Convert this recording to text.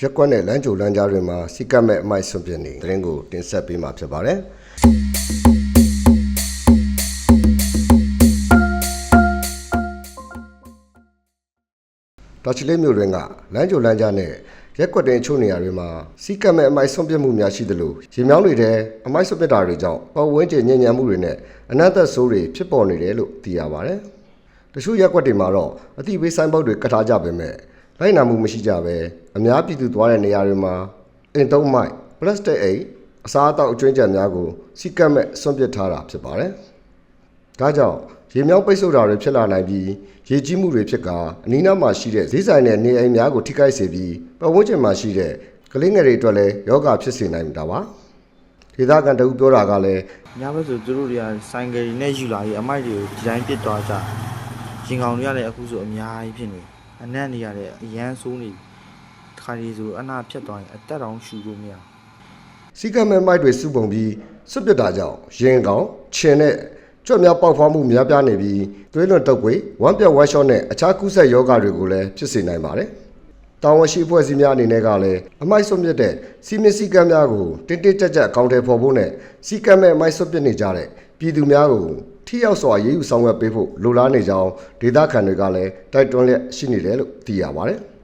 ရက်ကွက်နဲ့လမ်းကြိုလမ်းကြားတွေမှာစီကတ်မဲ့အမိုက်ဆွန့်ပစ်နေသတင်းကိုတင်ဆက်ပေးမှာဖြစ်ပါတယ်။တော်ချလေးမြို့တွင်ကလမ်းကြိုလမ်းကြားနဲ့ရက်ကွက်တင်ချို့နေရာတွေမှာစီကတ်မဲ့အမိုက်ဆွန့်ပစ်မှုများရှိသလိုရေမြောင်းတွေထဲအမိုက်ဆွန့်ပစ်တာတွေကြောင့်ပတ်ဝန်းကျင်ညဉ့်ညံမှုတွေနဲ့အနက်သက်ဆိုးတွေဖြစ်ပေါ်နေတယ်လို့သိရပါတယ်။တချို့ရက်ကွက်တွေမှာတော့အသိပေးဆိုင်ပုတ်တွေကတ်ထားကြပေမဲ့လိုက်နာမှုမရှိကြပဲအများပြည်သူသွားတဲ့နေရာတွေမှာအင်သုံးမိုက်ပလတ်စတစ်အိတ်အစားအသောက်အကျွင်းကြံများကိုစီကတ်မဲ့ဆွန့်ပစ်ထားတာဖြစ်ပါတယ်။ဒါကြောင့်ရေမြောင်းပိတ်ဆို့တာတွေဖြစ်လာနိုင်ပြီးရေကြီးမှုတွေဖြစ်ကာအနီးနားမှာရှိတဲ့ဈေးဆိုင်နဲ့နေအိမ်များကိုထိခိုက်စေပြီးပတ်ဝန်းကျင်မှာရှိတဲ့ကလေးငယ်တွေအတွက်လည်းယောဂဖြစ်စေနိုင်တာပါ။ဒေသခံတအုပ်ပြောတာကလည်းညဘက်ဆိုသူတို့တွေကဆိုင်ကယ်နဲ့ယူလာပြီးအမိုက်တွေကိုဒီတိုင်းပစ်သွားကြရင်ကောင်တွေကလည်းအခုဆိုအများကြီးဖြစ်နေအနက်နေရတဲ့အရန်ဆိုးနေခါရီဆိုအနာဖြတ်သွားရင်အသက်တောင်ရှူလို့မရစီကတ်မဲ့မိုက်တွေစုပုံပြီးစွတ်ပစ်တာကြောင့်ရင်ကောင်ခြင်နဲ့ကြွက်များပေါက်ဖွားမှုများပြားနေပြီးသွေးလွန်တုပ်ကွေးဝမ်းပြတ်ဝမ်းလျှော့နဲ့အခြားကူးစက်ရောဂါတွေကိုလည်းဖြစ်စေနိုင်ပါတယ်။တာဝန်ရှိအဖွဲ့အစည်းများအနေနဲ့ကလည်းအမိုက်ဆွန့်ပစ်တဲ့စီမင်းစည်းကမ်းများကိုတင်းတင်းကြပ်ကြပ်အကောင့်ထဲပေါ်ဖို့နဲ့စီကတ်မဲ့အမိုက်ဆွန့်ပစ်နေကြတဲ့ပြည်သူများကိုထိရောက်စွာရေးယူဆောင်ရွက်ပေးဖို့လိုလားနေကြောင်းဒေသခံတွေကလည်းတိုက်တွန်းလျက်ရှိနေတယ်လို့သိရပါတယ်။